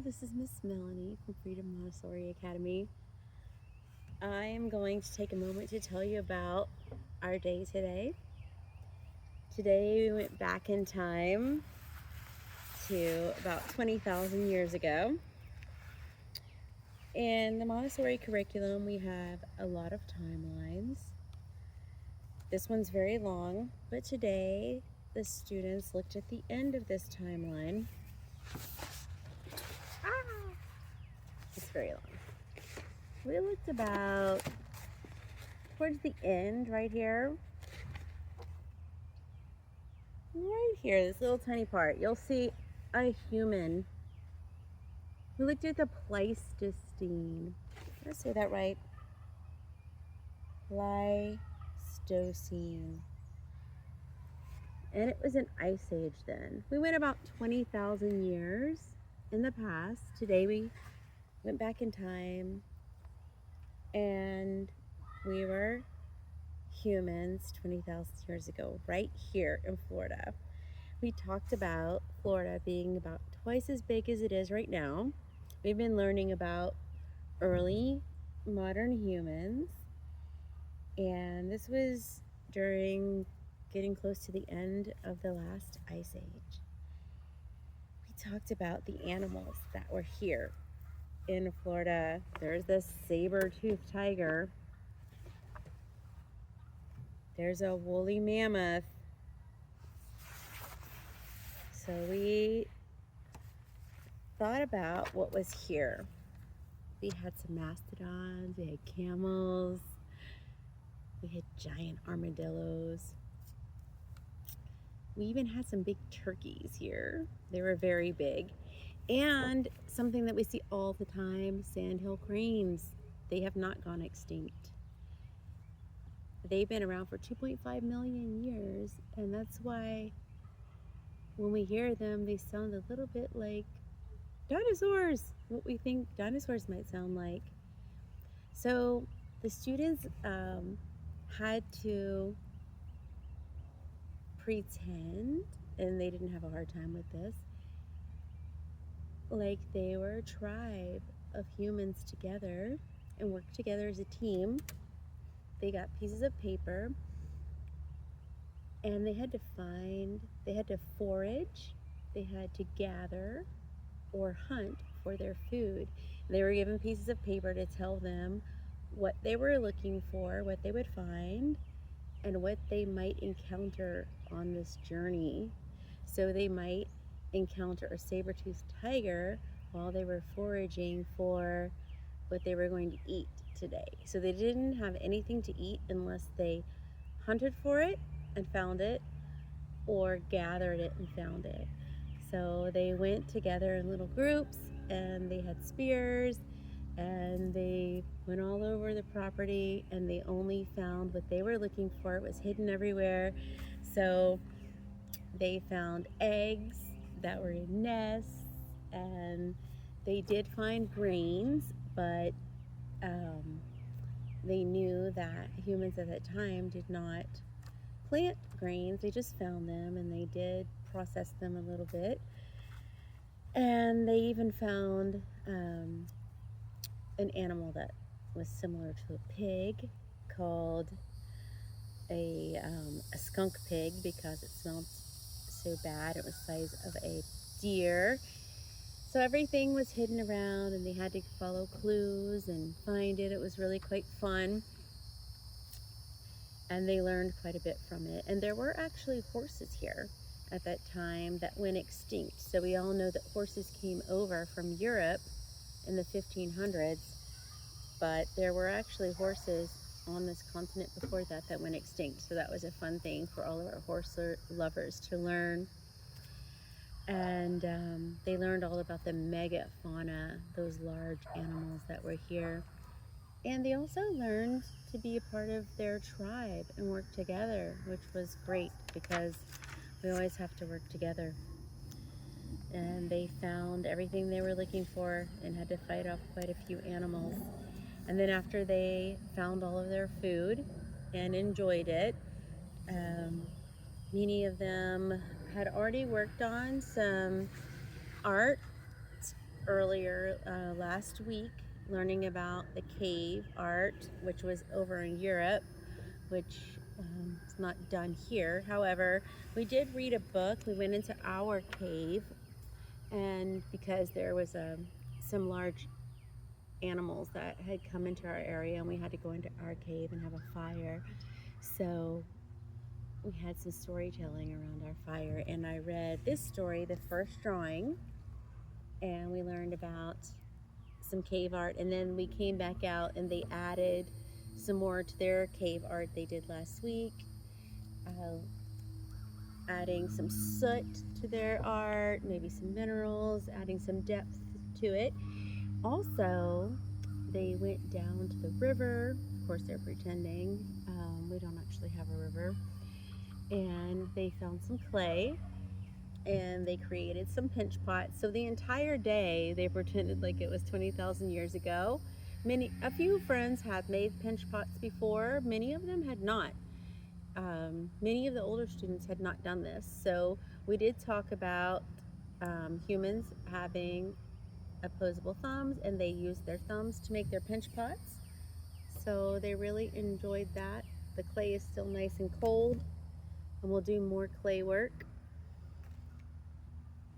this is Miss Melanie from Freedom Montessori Academy. I am going to take a moment to tell you about our day today. Today we went back in time to about 20,000 years ago. In the Montessori curriculum, we have a lot of timelines. This one's very long, but today the students looked at the end of this timeline. It's very long. We looked about towards the end right here. Right here, this little tiny part, you'll see a human. We looked at the Pleistocene. Did I say that right? Pleistocene. And it was an ice age then. We went about 20,000 years in the past. Today we went back in time and we were humans 20,000 years ago, right here in Florida. We talked about Florida being about twice as big as it is right now. We've been learning about early modern humans, and this was during getting close to the end of the last ice age. We talked about the animals that were here in Florida. There's this saber-toothed tiger. There's a woolly mammoth. So we thought about what was here. We had some mastodons, we had camels, we had giant armadillos. We even had some big turkeys here. They were very big. And something that we see all the time, sandhill cranes. They have not gone extinct. They've been around for 2.5 million years, and that's why when we hear them, they sound a little bit like dinosaurs, what we think dinosaurs might sound like. So the students had to pretend, and they didn't have a hard time with this, like they were a tribe of humans together and worked together as a team. They got pieces of paper and they had to forage, they had to gather or hunt for their food. They were given pieces of paper to tell them what they were looking for, what they would find, and what they might encounter on this journey. So they might encounter a saber-toothed tiger while they were foraging for what they were going to eat today. So they didn't have anything to eat unless they hunted for it and found it, or gathered it and found it. So they went together in little groups and they had spears and they went all over the property and they only found what they were looking for. It was hidden everywhere. So they found eggs that were in nests, and they did find grains, but they knew that humans at that time did not plant grains. They just found them and they did process them a little bit. And they even found an animal that was similar to a pig, called a skunk pig, because it smelled so bad. It was the size of a deer. So everything was hidden around and they had to follow clues and find it. It was really quite fun. And they learned quite a bit from it. And there were actually horses here at that time that went extinct. So we all know that horses came over from Europe in the 1500s, but there were actually horses on this continent before that that went extinct. So that was a fun thing for all of our horse lovers to learn. And they learned all about the megafauna, those large animals that were here. And they also learned to be a part of their tribe and work together, which was great because we always have to work together. And they found everything they were looking for and had to fight off quite a few animals. And then after they found all of their food and enjoyed it, many of them had already worked on some art earlier last week learning about the cave art, which was over in Europe, which is not done here. However, we did read a book. We went into our cave, and because there was some large animals that had come into our area, and we had to go into our cave and have a fire. So we had some storytelling around our fire, and I read this story, the first drawing, and we learned about some cave art, and then we came back out and they added some more to their cave art they did last week, uh, adding some soot to their art, maybe some minerals, adding some depth to it. Also, they went down to the river. Of course, they're pretending. We don't actually have a river. And they found some clay and they created some pinch pots. So the entire day they pretended like it was 20,000 years ago. A few friends had made pinch pots before. Many of them had not. Many of the older students had not done this. So we did talk about humans having opposable thumbs, and they used their thumbs to make their pinch pots. So they really enjoyed that. The clay is still nice and cold, and we'll do more clay work.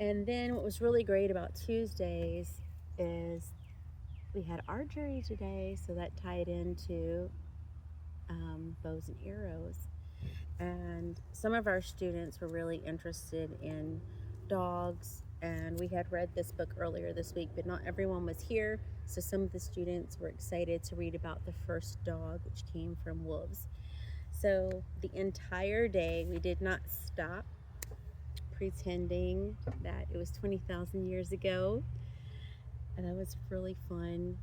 And then what was really great about Tuesdays is we had archery today, so that tied into bows and arrows. And some of our students were really interested in dogs, and we had read this book earlier this week, but not everyone was here, so some of the students were excited to read about the first dog, which came from wolves. So the entire day we did not stop pretending that it was 20,000 years ago, and that was really fun.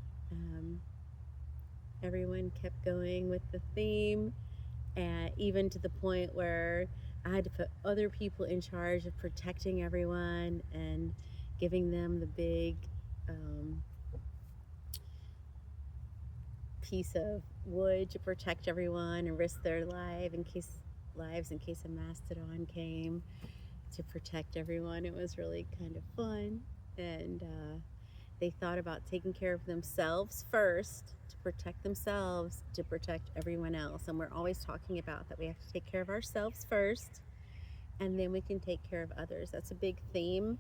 Everyone kept going with the theme, and even to the point where I had to put other people in charge of protecting everyone and giving them the big piece of wood to protect everyone and risk their lives in case a mastodon came, to protect everyone. It was really kind of fun, and they thought about taking care of themselves first, to protect themselves, to protect everyone else. And we're always talking about that we have to take care of ourselves first, and then we can take care of others. That's a big theme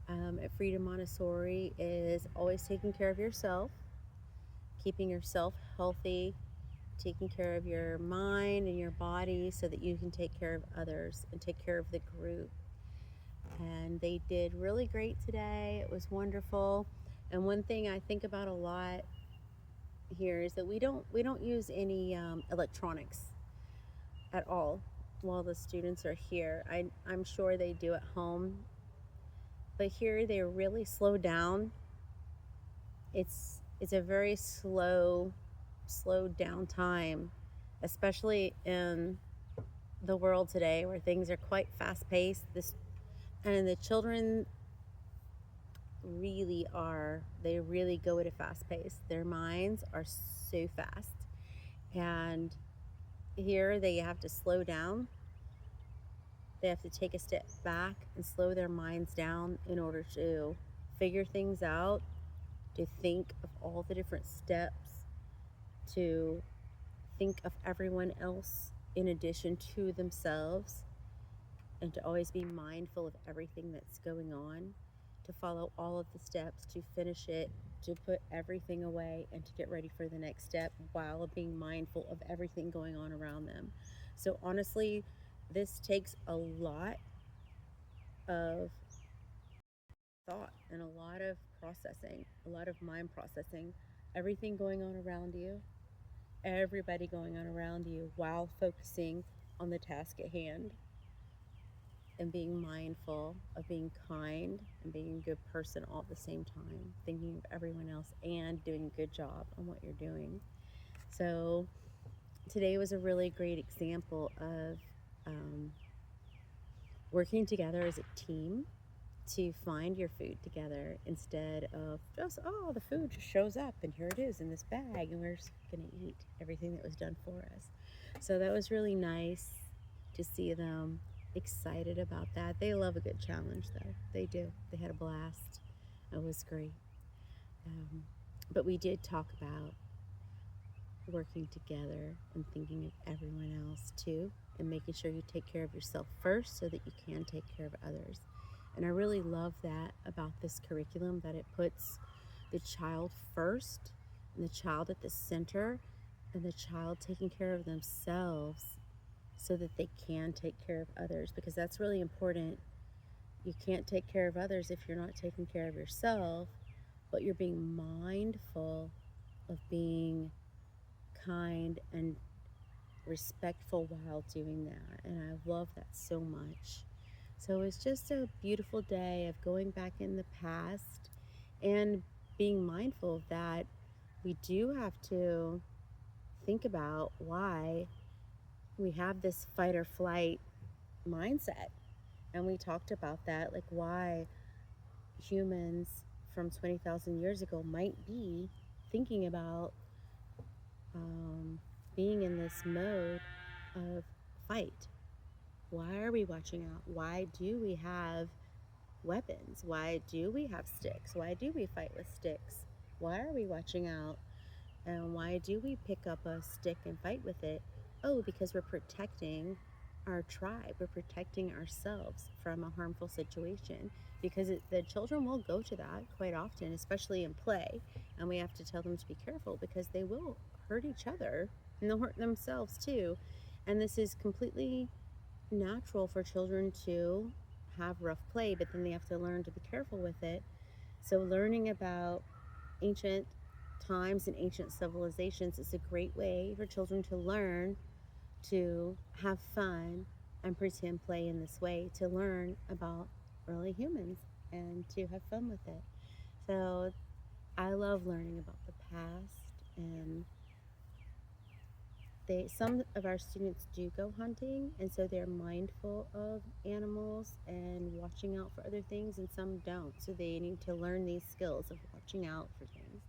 at Freedom Montessori, is always taking care of yourself, keeping yourself healthy, taking care of your mind and your body so that you can take care of others and take care of the group. And they did really great today. It was wonderful. And one thing I think about a lot here is that we don't use any electronics at all while the students are here. I'm sure they do at home, but here they really slow down. It's a very slow down time, especially in the world today where things are quite fast paced. And the children they really go at a fast pace. Their minds are so fast, and here they have to slow down. They have to take a step back and slow their minds down in order to figure things out, to think of all the different steps, to think of everyone else in addition to themselves, and to always be mindful of everything that's going on, to follow all of the steps, to finish it, to put everything away, and to get ready for the next step while being mindful of everything going on around them. So honestly, this takes a lot of thought and a lot of processing, a lot of mind processing, everything going on around you, everybody going on around you, while focusing on the task at hand, and being mindful of being kind and being a good person all at the same time, thinking of everyone else and doing a good job on what you're doing. So today was a really great example of working together as a team to find your food together, instead of just, oh, the food just shows up and here it is in this bag and we're just going to eat everything that was done for us. So that was really nice to see them excited about that. They love a good challenge, though. They do. They had a blast. It was great. Um, but we did talk about working together and thinking of everyone else too, and making sure you take care of yourself first so that you can take care of others. And I really love that about this curriculum, that it puts the child first and the child at the center, and the child taking care of themselves so that they can take care of others, because that's really important. You can't take care of others if you're not taking care of yourself, but you're being mindful of being kind and respectful while doing that. And I love that so much. So it's just a beautiful day of going back in the past and being mindful of that. We do have to think about why we have this fight or flight mindset. And we talked about that, like why humans from 20,000 years ago might be thinking about being in this mode of fight. Why are we watching out? Why do we have weapons? Why do we have sticks? Why do we fight with sticks? Why are we watching out? And why do we pick up a stick and fight with it? Oh, because we're protecting our tribe. We're protecting ourselves from a harmful situation, because the children will go to that quite often, especially in play. And we have to tell them to be careful, because they will hurt each other and they'll hurt themselves too. And this is completely natural for children to have rough play, but then they have to learn to be careful with it. So learning about ancient times and ancient civilizations is a great way for children to learn to have fun and pretend play in this way, to learn about early humans and to have fun with it. So I love learning about the past, and some of our students do go hunting, and so they're mindful of animals and watching out for other things, and some don't. So they need to learn these skills of watching out for things.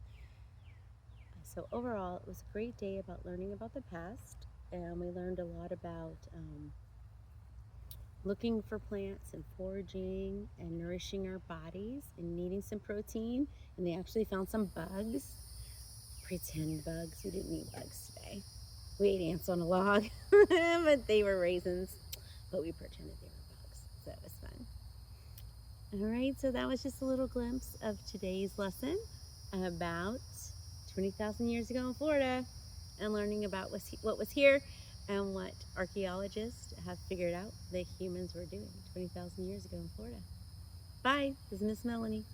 So overall, it was a great day about learning about the past, and we learned a lot about looking for plants and foraging and nourishing our bodies and needing some protein. And they actually found some bugs, pretend bugs. We didn't eat bugs today. We ate ants on a log, but they were raisins, but we pretended they were bugs, so it was fun. All right, so that was just a little glimpse of today's lesson about 20,000 years ago in Florida, and learning about what was here and what archaeologists have figured out that humans were doing 20,000 years ago in Florida. Bye, this is Miss Melanie.